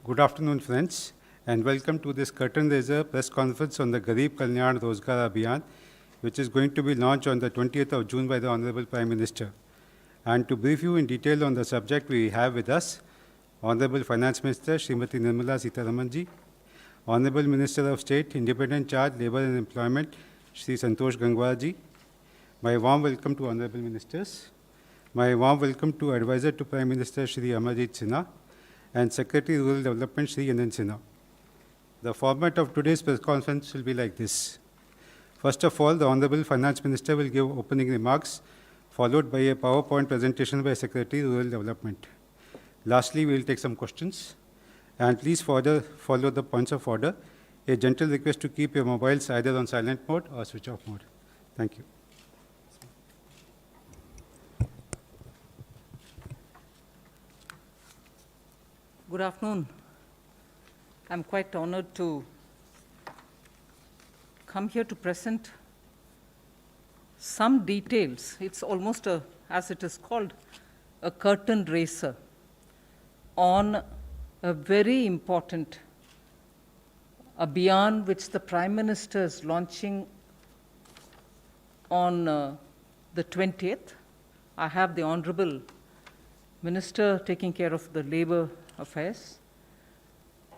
Good afternoon, friends, and welcome to this curtain raiser press conference on the Garib Kalyan Rozgar Abhiyan, which is going to be launched on the 20th of June by the Honorable Prime Minister. And to brief you in detail on the subject, we have with us Honorable Finance Minister Srimati Nirmala Sitharamanji, Honorable Minister of State, Independent Charge, Labour and Employment, Shri Santosh Gangwar ji. My warm welcome to Honorable Ministers. My warm welcome to Advisor to Prime Minister Shri Amarjit Sinha and Secretary Rural Development Shri Anand Sinha. The format of today's press conference will be like this. First of all, the Honorable Finance Minister will give opening remarks, followed by a PowerPoint presentation by Secretary Rural Development. Lastly, we will take some questions. And please follow the points of order. A gentle request to keep your mobiles either on silent mode or switch off mode. Thank you. Good afternoon. I'm quite honored to come here to present some details. It's almost as it is called, a curtain raiser on a very important Abhiyan which the Prime Minister is launching on the 20th. I have the Honorable Minister taking care of the Labour Affairs.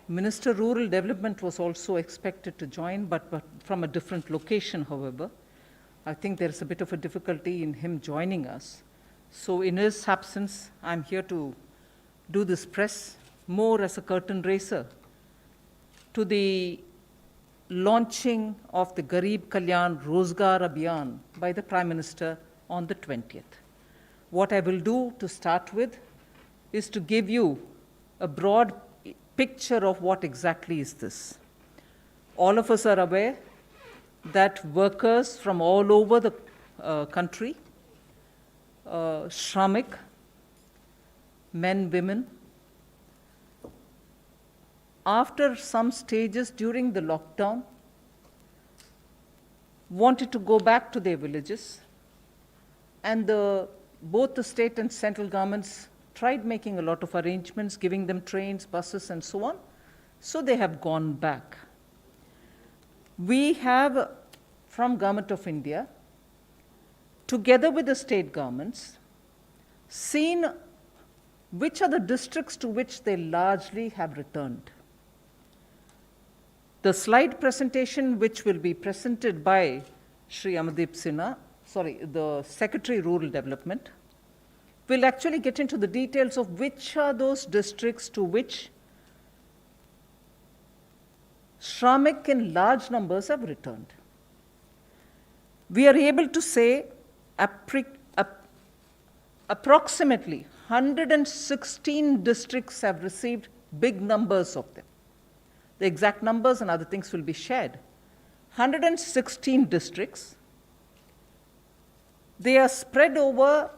Minister Rural Development was also expected to join, but from a different location, however. I think there's a bit of a difficulty in him joining us. So in his absence, I'm here to do this press more as a curtain raiser to the launching of the Garib Kalyan Rozgar Abhiyan by the Prime Minister on the 20th. What I will do to start with is to give you a broad picture of what exactly is this. All of us are aware that workers from all over the country, Shramik, men, women, after some stages during the lockdown, wanted to go back to their villages, and both the state and central governments tried making a lot of arrangements, giving them trains, buses, and so on. So they have gone back. We have, from Government of India, together with the state governments, seen which are the districts to which they largely have returned. The slide presentation, which will be presented by Shri Amarjit Sinha, the Secretary Rural Development, will actually get into the details of which are those districts to which Shramik in large numbers have returned. We are able to say approximately 116 districts have received big numbers of them. The exact numbers and other things will be shared. 116 districts. They are spread over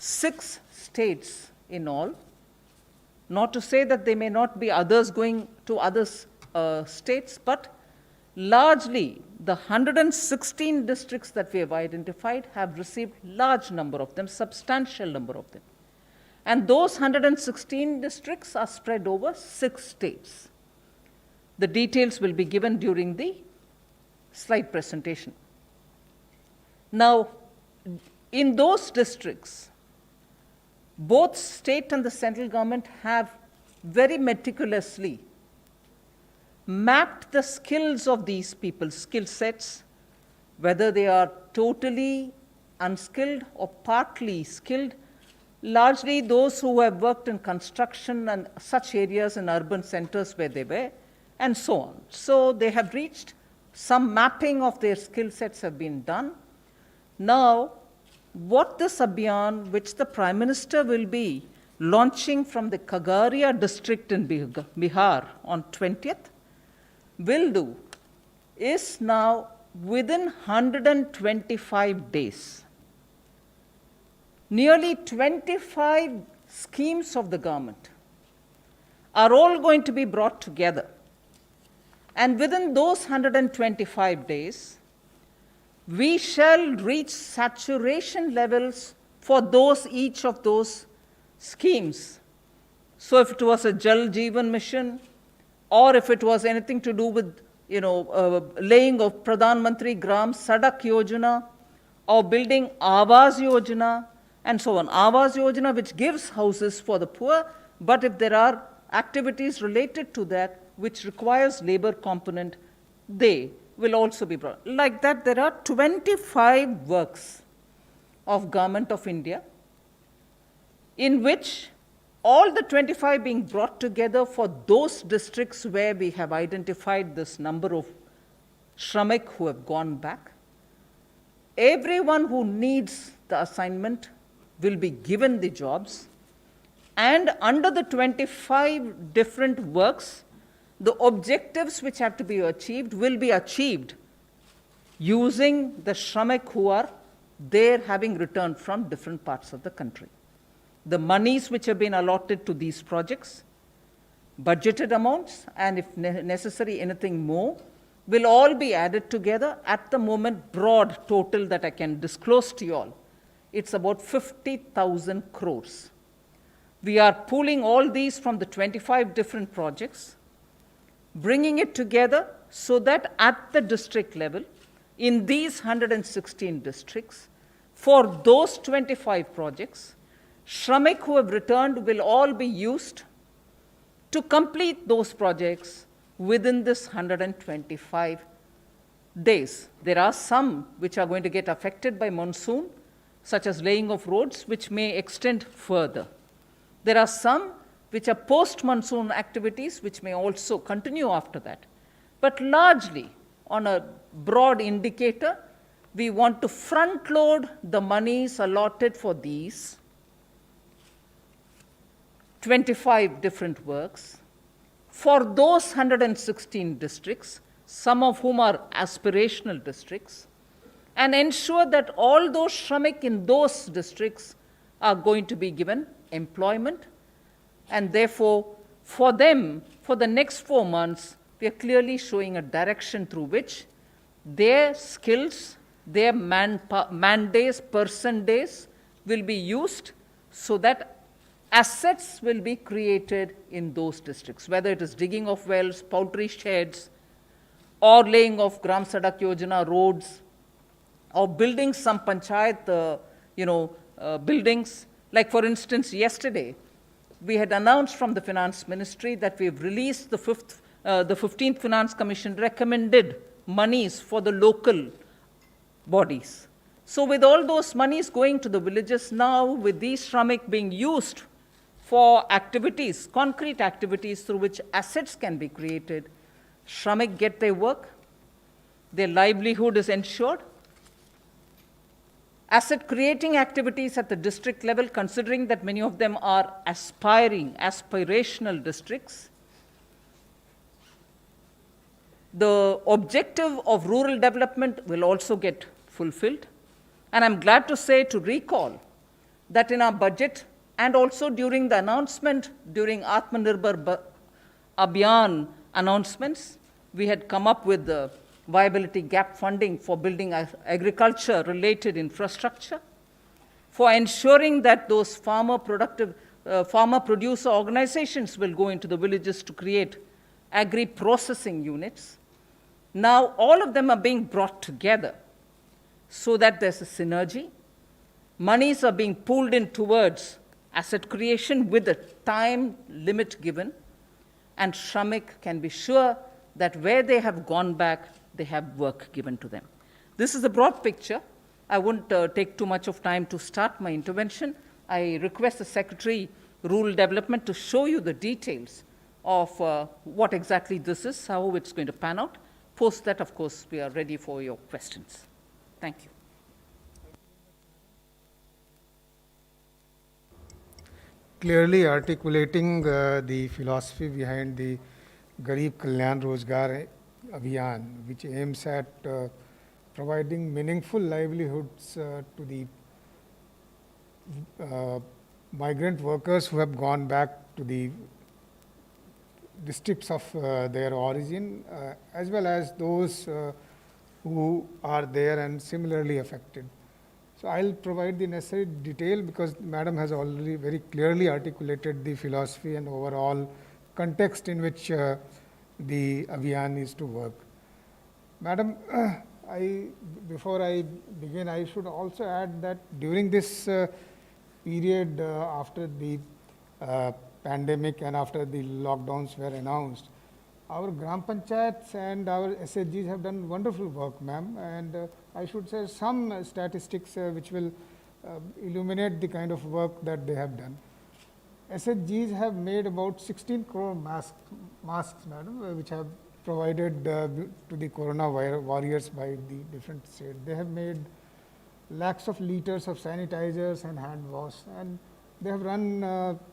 6 states in all. Not to say that there may not be others going to other states, but largely the 116 districts that we have identified have received large number of them, substantial number of them. And those 116 districts are spread over 6 states. The details will be given during the slide presentation. Now, in those districts, both state and the central government have very meticulously mapped the skills of these people, skill sets, whether they are totally unskilled or partly skilled, largely those who have worked in construction and such areas in urban centers where they were, and so on. So they have reached some mapping of their skill sets have been done. Now, what this Abhiyan, which the Prime Minister will be launching from the Khagaria district in Bihar on 20th, will do is now within 125 days. Nearly 25 schemes of the government are all going to be brought together. And within those 125 days, we shall reach saturation levels for each of those schemes So if it was a Jal Jeevan mission, or if it was anything to do with, laying of Pradhan Mantri Gram Sadak Yojana, or building Awas Yojana, and so on. Awas Yojana, which gives houses for the poor, but if there are activities related to that which requires labor component, they will also be brought. Like that, there are 25 works of Government of India, in which all the 25 being brought together for those districts where we have identified this number of Shramik who have gone back. Everyone who needs the assignment will be given the jobs, and under the 25 different works, the objectives which have to be achieved will be achieved using the Shramik who are there having returned from different parts of the country. The monies which have been allotted to these projects, budgeted amounts, and if necessary anything more, will all be added together. At the moment, broad total that I can disclose to you all, it's about 50,000 crores. We are pooling all these from the 25 different projects, bringing it together so that at the district level, in these 116 districts, for those 25 projects, Shramik who have returned will all be used to complete those projects within this 125 days. There are some which are going to get affected by monsoon, such as laying of roads, which may extend further. There are some which are post-monsoon activities, which may also continue after that. But largely, on a broad indicator, we want to front-load the monies allotted for these 25 different works for those 116 districts, some of whom are aspirational districts, and ensure that all those Shramik in those districts are going to be given employment. And therefore, for them, for the next 4 months, we are clearly showing a direction through which their skills, their man days, person days will be used so that assets will be created in those districts, whether it is digging of wells, poultry sheds, or laying of Gram Sadak Yojana roads, or building some panchayat, buildings. Like for instance, yesterday, we had announced from the Finance Ministry that we have released the 15th Finance Commission recommended monies for the local bodies. So with all those monies going to the villages now, with these Shramik being used for activities, concrete activities through which assets can be created, Shramik get their work, their livelihood is ensured. Asset creating activities at the district level, considering that many of them are aspirational districts. The objective of rural development will also get fulfilled. And I'm glad to say, to recall, that in our budget and also during the announcement, during Atmanirbhar Abhiyan announcements, we had come up with the viability gap funding for building agriculture-related infrastructure, for ensuring that those farmer-producer organizations will go into the villages to create agri-processing units. Now, all of them are being brought together so that there's a synergy. Monies are being pulled in towards asset creation with a time limit given, and Shramik can be sure that where they have gone back, they have work given to them. This is a broad picture. I won't take too much of time to start my intervention. I request the Secretary, Rural Development, to show you the details of what exactly this is, how it's going to pan out. Post that, of course, we are ready for your questions. Thank you. Clearly articulating the philosophy behind the Garib Kalyan Rozgar Abhiyan, which aims at providing meaningful livelihoods to the migrant workers who have gone back to the districts of their origin, as well as those who are there and similarly affected. So I'll provide the necessary detail because Madam has already very clearly articulated the philosophy and overall context in which the Abhiyan is to work. Madam, before I begin, I should also add that during this period after the pandemic and after the lockdowns were announced, our Gram Panchayats and our SHGs have done wonderful work, ma'am, and I should say some statistics which will illuminate the kind of work that they have done. SHGs have made about 16 crore masks, madam, which have provided to the corona warriors by the different states. They have made lakhs of liters of sanitizers and hand wash, and they have run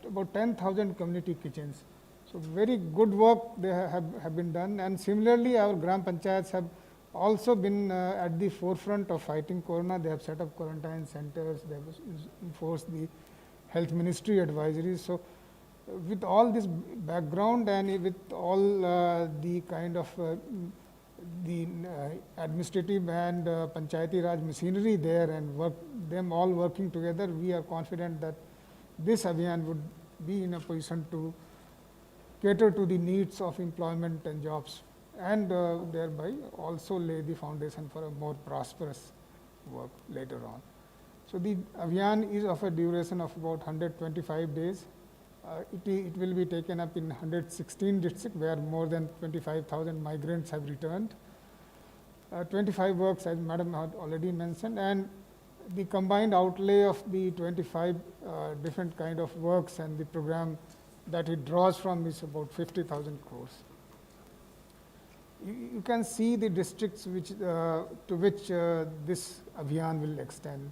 about 10,000 community kitchens. So very good work they have been done, and similarly our Gram Panchayats have also been at the forefront of fighting corona. They have set up quarantine centers, they have enforced the health ministry advisories. So with all this background and with all the kind of the administrative and Panchayati Raj machinery there and them all working together, we are confident that this Abhiyan would be in a position to cater to the needs of employment and jobs, and thereby also lay the foundation for a more prosperous work later on. So the Abhiyan is of a duration of about 125 days. It will be taken up in 116 districts where more than 25,000 migrants have returned. 25 works, as Madam had already mentioned, and the combined outlay of the 25 different kind of works and the program that it draws from is about 50,000 crores. You can see the districts which to which this Abhiyan will extend,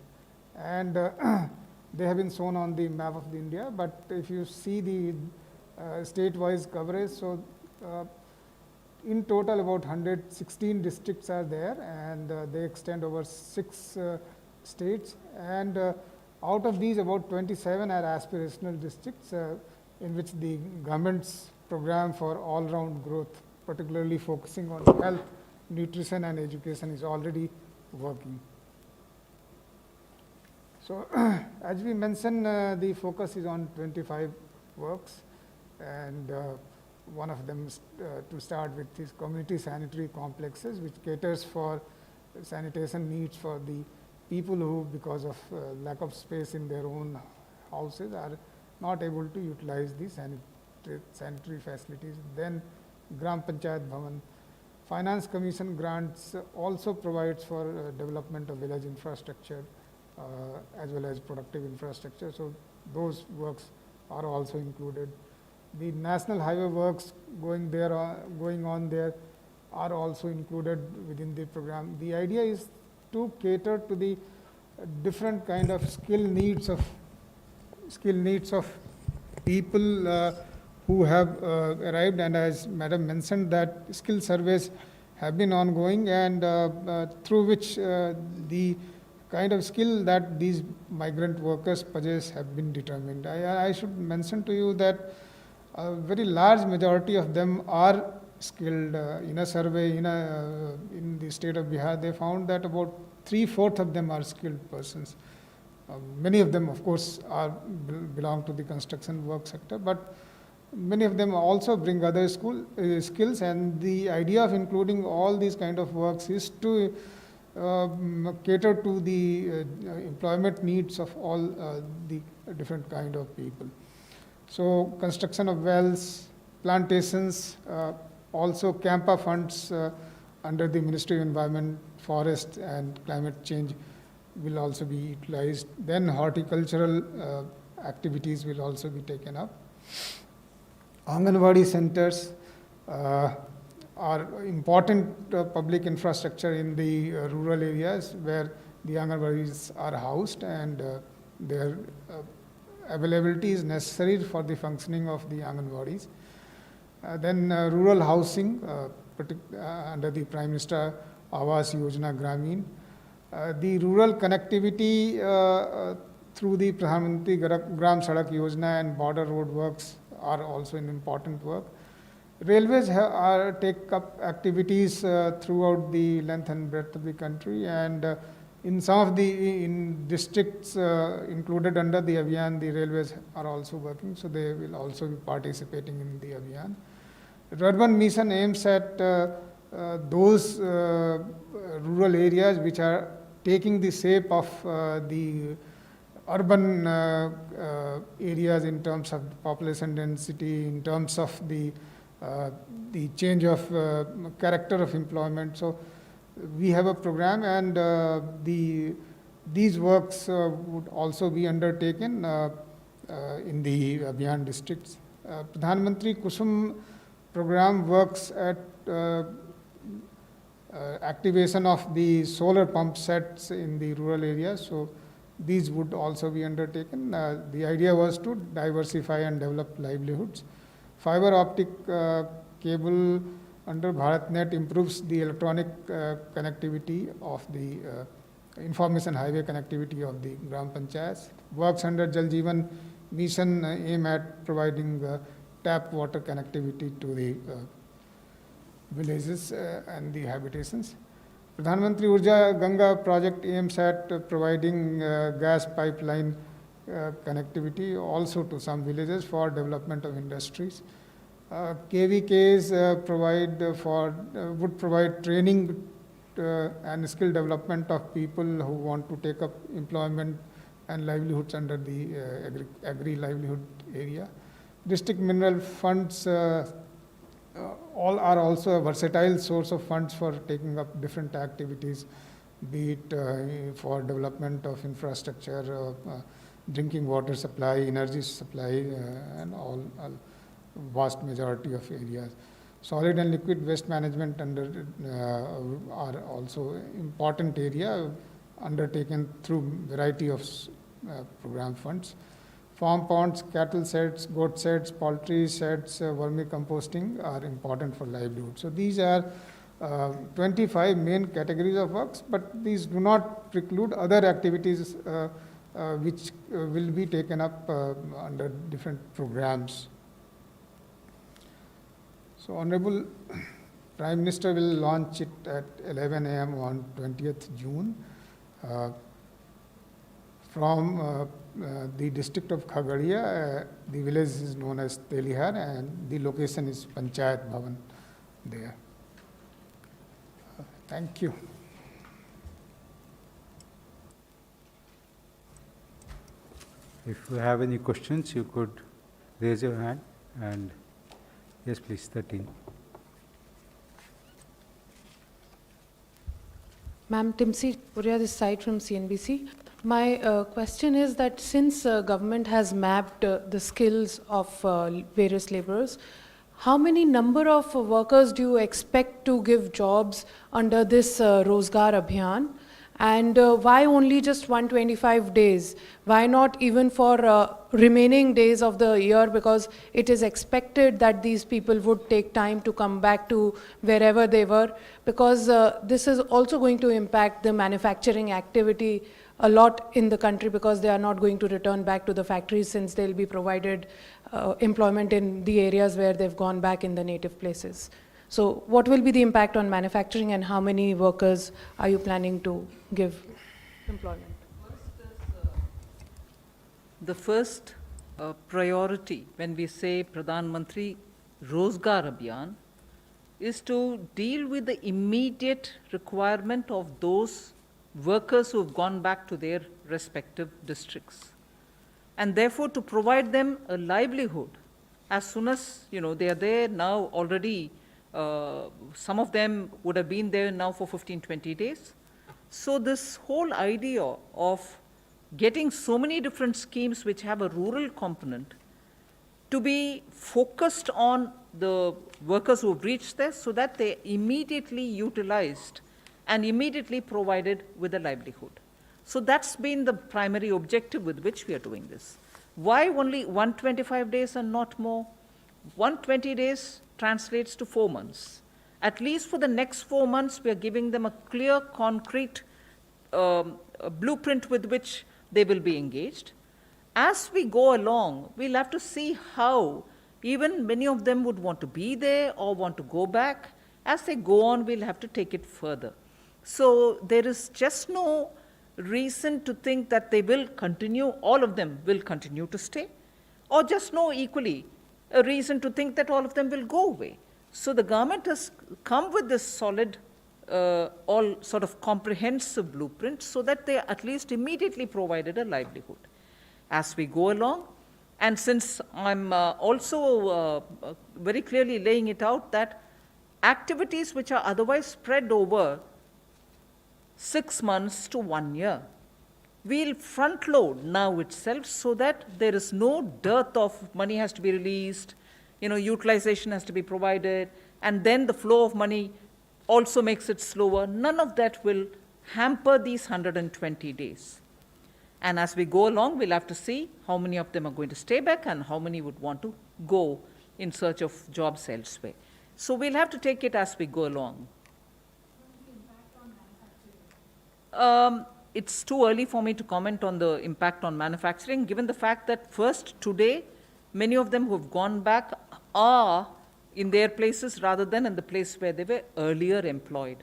and they have been shown on the map of the India. But if you see the state-wise coverage, so in total about 116 districts are there, and they extend over 6 states, and out of these about 27 are aspirational districts in which the government's program for all-round growth, particularly focusing on health, nutrition and education, is already working. So as we mentioned, the focus is on 25 works, and one of them is to start with is community sanitary complexes, which caters for sanitation needs for the people who, because of lack of space in their own houses, are not able to utilize the sanitary facilities. Then Gram Panchayat Bhavan. Finance Commission grants also provides for development of village infrastructure as well as productive infrastructure. So those works are also included. The national highway works going on there are also included within the program. The idea is to cater to the different kind of skill needs of people who have arrived, and as Madam mentioned that skill surveys have been ongoing, and through which the kind of skill that these migrant workers possess have been determined. I should mention to you that a very large majority of them are skilled. In a survey in the state of Bihar, they found that about 3/4 of them are skilled persons. Many of them, of course, belong to the construction work sector, but many of them also bring other skills, and the idea of including all these kind of works is to cater to the employment needs of all the different kind of people. So construction of wells, plantations, also Campa funds under the Ministry of Environment, Forest and Climate Change will also be utilized. Then horticultural activities will also be taken up. Anganwadi centers are important public infrastructure in the rural areas where the Anganwadis are housed, and their availability is necessary for the functioning of the Anganwadis. Then rural housing under the Prime Minister Awas Yojana Gramin. The rural connectivity through the Pradhan Mantri Gram Sadak Yojana and border road works are also an important work. Railways take up activities throughout the length and breadth of the country, and In some of the in districts included under the Abhiyan, the railways are also working, so they will also be participating in the Abhiyan. Urban mission aims at those rural areas which are taking the shape of the urban areas in terms of population density, in terms of the change of character of employment. So we have a program, and these works would also be undertaken in the Abhiyan districts. Pradhan Mantri Kusum program works at activation of the solar pump sets in the rural areas. So these would also be undertaken. The idea was to diversify and develop livelihoods. Fiber optic cable under BharatNet improves the electronic connectivity of the information highway connectivity of the Gram Panchayats. Works under Jal Jeevan Mission aim at providing tap water connectivity to the villages and the habitations. Pradhan Mantri Urja Ganga project aims at providing gas pipeline connectivity also to some villages for development of industries. KVKs would provide training and skill development of people who want to take up employment and livelihoods under the agri-livelihood area. District mineral funds all are also a versatile source of funds for taking up different activities, be it for development of infrastructure, drinking water supply, energy supply, and all vast majority of areas. Solid and liquid waste management are also important area undertaken through variety of program funds. Farm ponds, cattle sheds, goat sheds, poultry sheds, vermicomposting are important for livelihood. So these are 25 main categories of works, but these do not preclude other activities which will be taken up under different programs. So Honorable Prime Minister will launch it at 11 a.m. on 20th June from the district of Khagadia. The village is known as Telihar, and the location is Panchayat Bhavan there. Thank you. If you have any questions, you could raise your hand. And yes, please, 13. Ma'am, Timsi Puria, this side from CNBC. My question is that since government has mapped the skills of various laborers, how many number of workers do you expect to give jobs under this Rozgar Abhiyan? And why only just 125 days? Why not even for remaining days of the year? Because it is expected that these people would take time to come back to wherever they were, because this is also going to impact the manufacturing activity a lot in the country, because they are not going to return back to the factories since they'll be provided employment in the areas where they've gone back in the native places. So what will be the impact on manufacturing, and how many workers are you planning to give employment? The first priority when we say Pradhan Mantri Rozgar Abhiyan is to deal with the immediate requirement of those workers who have gone back to their respective districts, and therefore to provide them a livelihood as soon as they are there now already. Some of them would have been there now for 15-20 days. So this whole idea of getting so many different schemes which have a rural component to be focused on the workers who have reached there, so that they immediately utilized and immediately provided with a livelihood. So that's been the primary objective with which we are doing this. Why only 125 days and not more? 120 days translates to 4 months. At least for the next 4 months, we are giving them a clear, concrete blueprint with which they will be engaged. As we go along, we'll have to see how even many of them would want to be there or want to go back. As they go on, we'll have to take it further. So there is just no reason to think that they will continue, all of them will continue to stay, or just no equally a reason to think that all of them will go away. So the government has come with this solid, all sort of comprehensive blueprint so that they at least immediately provided a livelihood. As we go along, and since I'm also very clearly laying it out that activities which are otherwise spread over 6 months to 1 year, we'll front load now itself so that there is no dearth of money has to be released, utilization has to be provided, and then the flow of money also makes it slower. None of that will hamper these 120 days. And as we go along, we'll have to see how many of them are going to stay back and how many would want to go in search of jobs elsewhere. So we'll have to take it as we go along. It's too early for me to comment on the impact on manufacturing, given the fact that first, today, many of them who have gone back are in their places rather than in the place where they were earlier employed.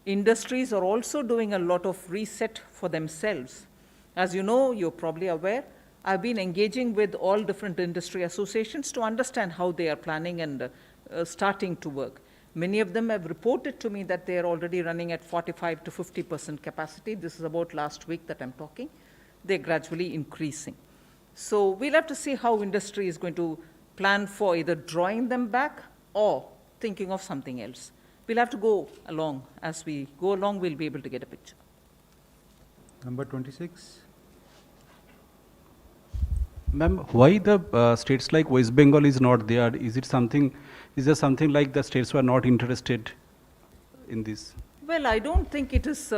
Industries are also doing a lot of reset for themselves. As you know, you're probably aware, I've been engaging with all different industry associations to understand how they are planning and starting to work. Many of them have reported to me that they are already running at 45 to 50% capacity. This is about last week that I'm talking. They're gradually increasing. So we'll have to see how industry is going to plan for either drawing them back or thinking of something else. We'll have to go along. As we go along, we'll be able to get a picture. Number 26. Ma'am, why the states like West Bengal is not there? Is there something like the states were not interested in this? Well, I don't think it is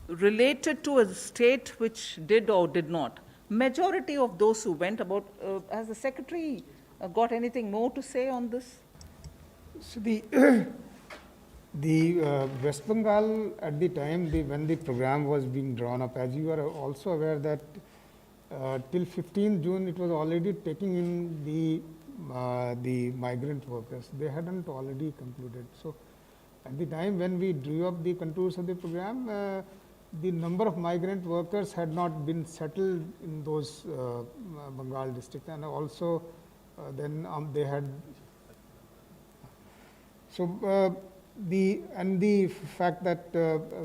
related to a state which did or did not. Majority of those who went about, has the secretary got anything more to say on this? So the West Bengal at the time when the program was being drawn up, as you are also aware that till 15 June it was already taking in the migrant workers. They hadn't already concluded. So at the time when we drew up the contours of the program, the number of migrant workers had not been settled in those Bengal districts, and also then they had. So the fact that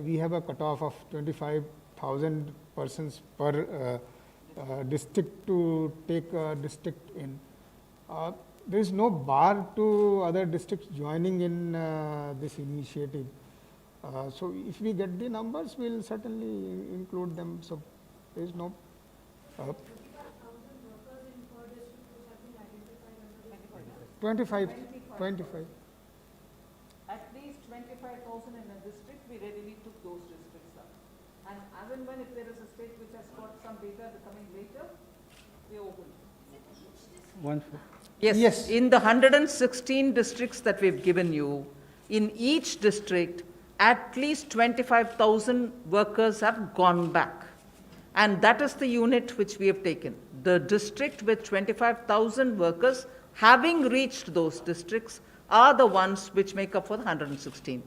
we have a cutoff of 25,000 persons per district to take a district in. There is no bar to other districts joining in this initiative. So if we get the numbers, we will certainly include them. So there is no. 25. At least 25,000 in a district, we readily took those districts up. And as and when if there is a state which has got some data coming later, we open. Yes, in the 116 districts that we've given you, in each district, at least 25,000 workers have gone back. And that is the unit which we have taken. The district with 25,000 workers having reached those districts are the ones which make up for the 116.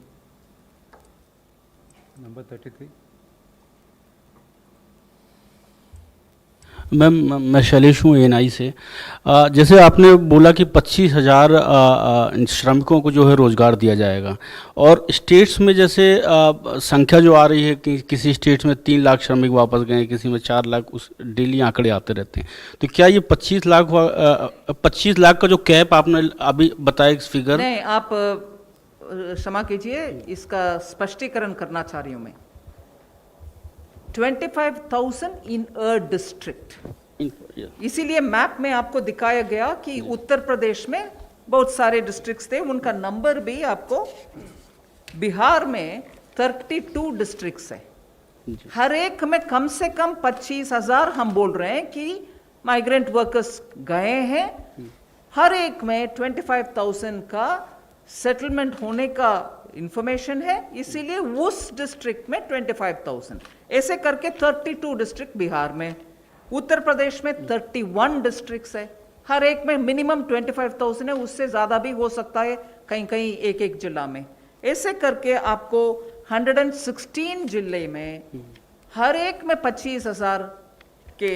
Number 33. Ma'am मैं शैलेश हूँ ANI से। जैसे आपने बोला कि 25,000 श्रमिकों को जो है रोज़गार दिया जाएगा, और स्टेट्स में जैसे संख्या जो आ रही है कि किसी स्टेट्स में 3 लाख श्रमिक वापस गए, किसी में 4 लाख, उस डेली आंकड़े आते रहते हैं। तो क्या ये 25 लाख का जो कैप आपने अभी बताया फिगर? नहीं, आप क्षमा कीजिए, इसका स्पष्टीकरण करना चाह रही हूँ मैं। 25,000 in a district. इसीलिए मैप में आपको दिखाया गया कि उत्तर प्रदेश में बहुत सारे डिस्ट्रिक्ट्स थे, उनका नंबर भी आपको, बिहार में 32 डिस्ट्रिक्ट्स है, हर एक में कम से कम 25,000 हम बोल रहे हैं कि माइग्रेंट वर्कर्स गए हैं, हर एक में 25,000 का सेटलमेंट होने का इंफॉर्मेशन है, इसीलिए उस डिस्ट्रिक्ट में 25,000, ऐसे करके 32 डिस्ट्रिक्ट बिहार में, उत्तर प्रदेश में 31 डिस्ट्रिक्ट्स है, हर एक में मिनिमम 25,000 है, उससे ज़्यादा भी हो सकता है कहीं कहीं एक जिला में। ऐसे करके आपको 116 जिले में हर एक में 25,000 के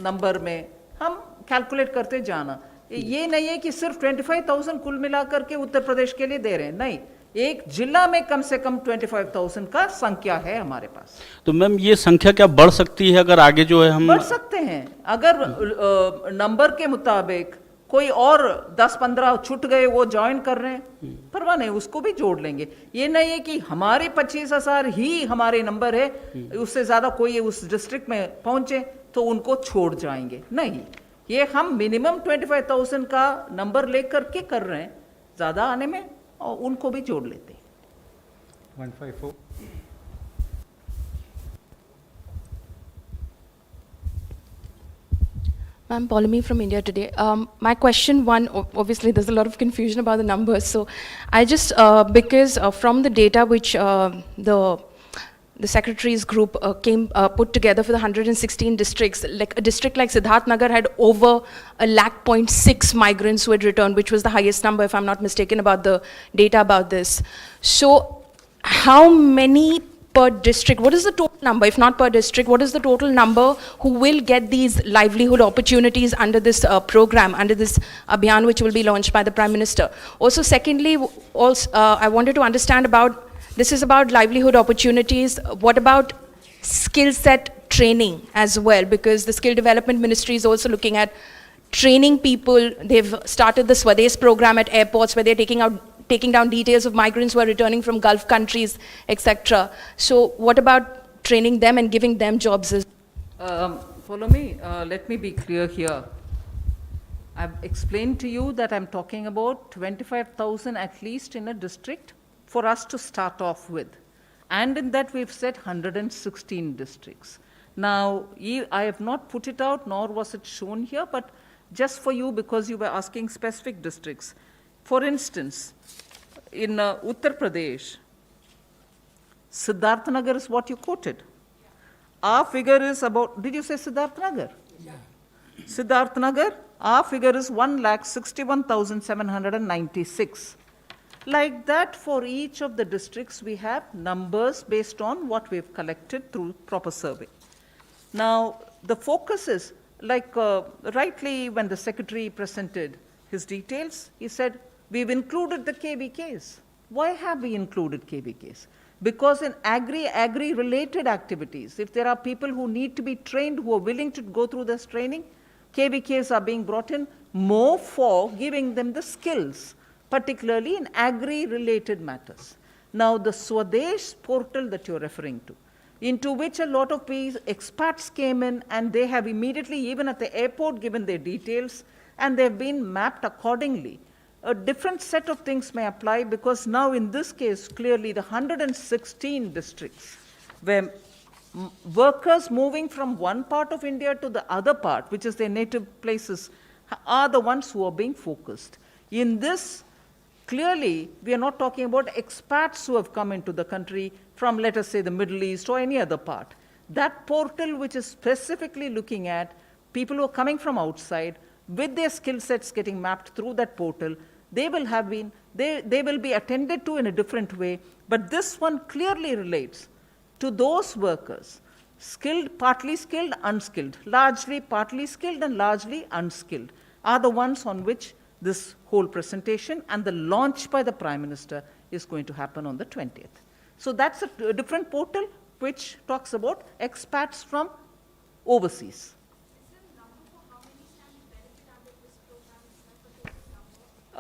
नंबर में हम कैलकुलेट करते जाना। ये नहीं है कि सिर्फ 25,000 कुल मिलाकर के उत्तर प्रदेश के लिए दे रहे हैं, नहीं, एक जिला में कम से कम 25,000 का संख्या है हमारे पास। तो मैम ये संख्या क्या बढ़ सकती है अगर आगे जो है हम बढ़ सकते हैं अगर नंबर के मुताबिक कोई और 10-15 छूट गए वो ज्वाइन कर रहे हैं, परवाह नहीं, उसको भी जोड़ लेंगे। ये नहीं है कि हमारे 25,000 ही हमारे नंबर है, उससे ज्यादा कोई उस डिस्ट्रिक्ट में पहुंचे तो उनको छोड़ जाएंगे, नहीं, ये हम मिनिमम 25,000 का नंबर लेकर के कर रहे हैं, ज्यादा आने में और उनको भी जोड़ लेते हैं। 154. I'm Paulami from India Today. My question one, obviously there's a lot of confusion about the numbers. So I just, because from the data which the secretaries group put together for the 116 districts, like a district like Siddharth Nagar had over 1.6 migrants who had returned, which was the highest number, if I'm not mistaken, about the data about this. So how many per district, what is the total number, if not per district, what is the total number who will get these livelihood opportunities under this program, under this Abhiyan which will be launched by the Prime Minister? Also, secondly, I wanted to understand about, this is about livelihood opportunities, what about skill set training as well? Because the Skill Development Ministry is also looking at training people. They've started the Swadesh program at airports where they're taking down details of migrants who are returning from Gulf countries, etc. So what about training them and giving them jobs? Follow me, let me be clear here. I've explained to you that I'm talking about 25,000 at least in a district for us to start off with. And in that we've said 116 districts. Now, I have not put it out, nor was it shown here, but just for you because you were asking specific districts. For instance, in Uttar Pradesh, Siddharth Nagar is what you quoted. Our figure is about, did you say Siddharth Nagar? Yeah. Siddharth Nagar, our figure is 1,61,796. Like that, for each of the districts, we have numbers based on what we've collected through proper survey. Now, the focus is, like rightly when the secretary presented his details, he said, we've included the KVKs. Why have we included KVKs? Because in agri-related activities, if there are people who need to be trained, who are willing to go through this training, KVKs are being brought in more for giving them the skills, particularly in agri-related matters. Now, the Swadesh portal that you're referring to, into which a lot of expats came in, and they have immediately, even at the airport, given their details, and they've been mapped accordingly. A different set of things may apply, because now in this case, clearly the 116 districts where workers moving from one part of India to the other part, which is their native places, are the ones who are being focused. In this, clearly, we are not talking about expats who have come into the country from, let us say, the Middle East or any other part. That portal, which is specifically looking at people who are coming from outside, with their skill sets getting mapped through that portal, they will be attended to in a different way. But this one clearly relates to those workers, skilled, partly skilled, unskilled, largely partly skilled and largely unskilled, are the ones on which this whole presentation and the launch by the Prime Minister is going to happen on the 20th. So that's a different portal which talks about expats from overseas.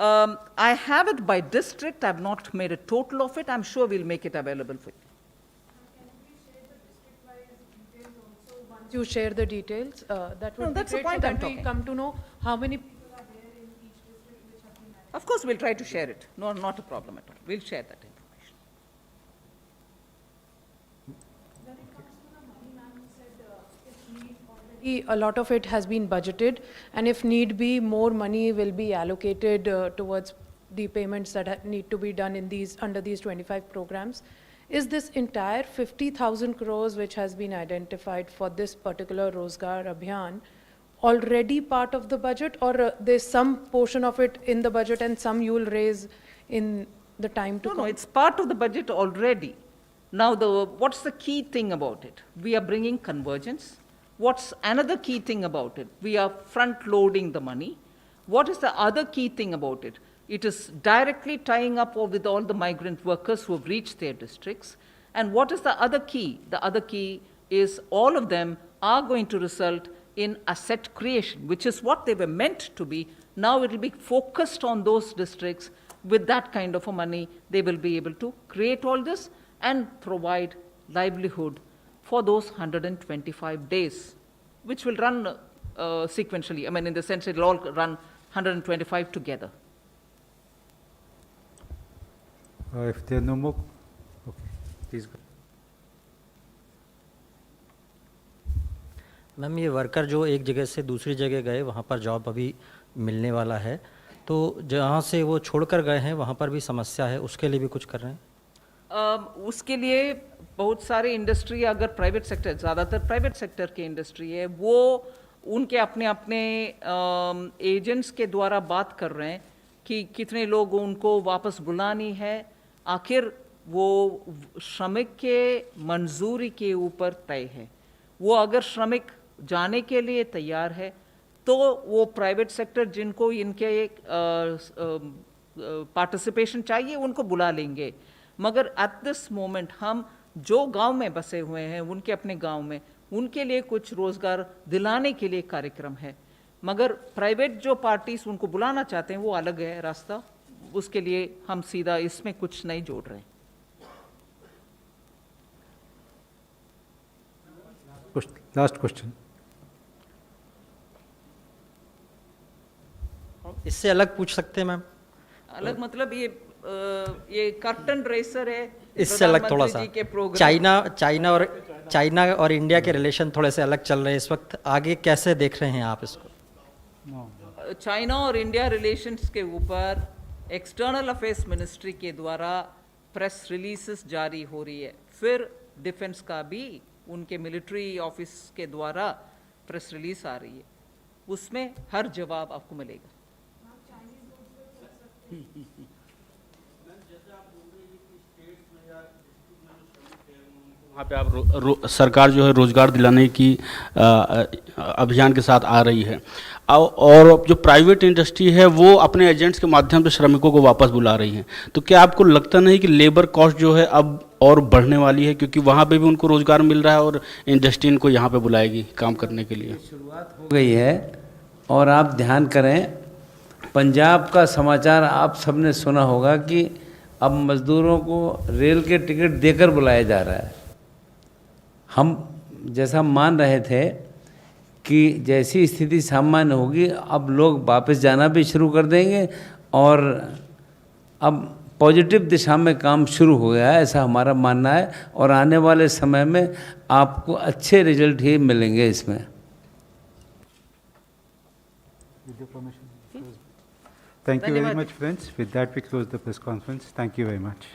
I have it by district. I've not made a total of it. I'm sure we'll make it available for you. Once you share the details, that would No, be that's the great, so point I'm that we talking. come to know how many people are there in each district which have been Of course, we'll try to share it. No, not a problem at all. We'll share that information. A lot of it has been budgeted, and if need be, more money will be allocated towards the payments that need to be done in under these 25 programs. Is this entire 50,000 crores which has been identified for this particular Rozgar Abhiyan already part of the budget, or there's some portion of it in the budget and some you will raise in the time to No, come? it's part of the budget already. Now, what's the key thing about it? We are bringing convergence. What's another key thing about it? We are front loading the money. What is the other key thing about it? It is directly tying up with all the migrant workers who have reached their districts. And what is the other key? The other key is all of them are going to result in asset creation, which is what they were meant to be. Now it will be focused on those districts. With that kind of a money, they will be able to create all this and provide livelihood for those 125 days, which will run sequentially. I mean, in the sense it will all run 125 together. If there are no more, okay, please go. Ma'am, ये worker जो एक जगह से दूसरी जगह गए वहाँ पर जॉब अभी मिलने वाला है, तो जहाँ से वो छोड़कर गए हैं वहाँ पर भी समस्या है, उसके लिए भी कुछ कर रहे हैं? उसके लिए बहुत सारे इंडस्ट्री, अगर प्राइवेट सेक्टर, ज़्यादातर प्राइवेट सेक्टर की इंडस्ट्री है, वो उनके अपने अपने एजेंट्स के द्वारा बात कर रहे हैं कि कितने लोग उनको वापस बुलानी है. आखिर वो श्रमिक के मंजूरी के ऊपर तय है. वो अगर श्रमिक जाने के लिए तैयार है तो वो प्राइवेट सेक्टर जिनको इनके पार्टिसिपेशन चाहिए उनको बुला लेंगे. मगर एट दिस मोमेंट हम जो गांव में बसे हुए हैं उनके अपने गांव में उनके लिए कुछ रोजगार दिलाने के लिए कार्यक्रम है. मगर प्राइवेट जो पार्टीज उनको बुलाना चाहते हैं वो अलग है रास्ता. उसके लिए हम सीधा इसमें कुछ नहीं जोड़ रहे हैं. Last question. इससे अलग पूछ सकते हैं मैम? अलग मतलब ये कर्टन रेसर है. इससे अलग थोड़ा सा, चाइना और इंडिया के रिलेशन थोड़े से अलग चल रहे हैं इस वक्त, आगे कैसे देख रहे हैं आप इसको? चाइना और इंडिया रिलेशंस के ऊपर एक्सटर्नल अफेयर्स मिनिस्ट्री के द्वारा प्रेस रिलीजेस जारी हो रही है. फिर डिफेंस का भी उनके मिलिट्री ऑफिस के द्वारा प्रेस रिलीज आ रही है. उसमें हर जवाब आपको मिलेगा. वहाँ पे आप सरकार जो है रोजगार दिलाने की अभियान के साथ आ रही है, और जो प्राइवेट इंडस्ट्री है वो अपने एजेंट्स के माध्यम से श्रमिकों को वापस बुला रही है. तो क्या आपको लगता नहीं कि लेबर कॉस्ट जो है अब और बढ़ने वाली है, क्योंकि वहाँ पे भी उनको रोजगार मिल रहा है और इंडस्ट्री इनको यहाँ पे बुलाएगी काम करने के लिए? शुरुआत हो गई है. और आप ध्यान करें, पंजाब का समाचार आप सबने सुना होगा कि अब मजदूरों को रेल के टिकट देकर बुलाया जा रहा है. हम जैसा मान रहे थे कि जैसी स्थिति सामान्य होगी अब लोग वापस जाना भी शुरू कर देंगे और अब पॉजिटिव दिशा में काम शुरू हो गया है, ऐसा हमारा मानना है. और आने वाले समय में आपको अच्छे रिजल्ट ही मिलेंगे इसमें. Thank you very much, friends. With that, we close the press conference. Thank you very much.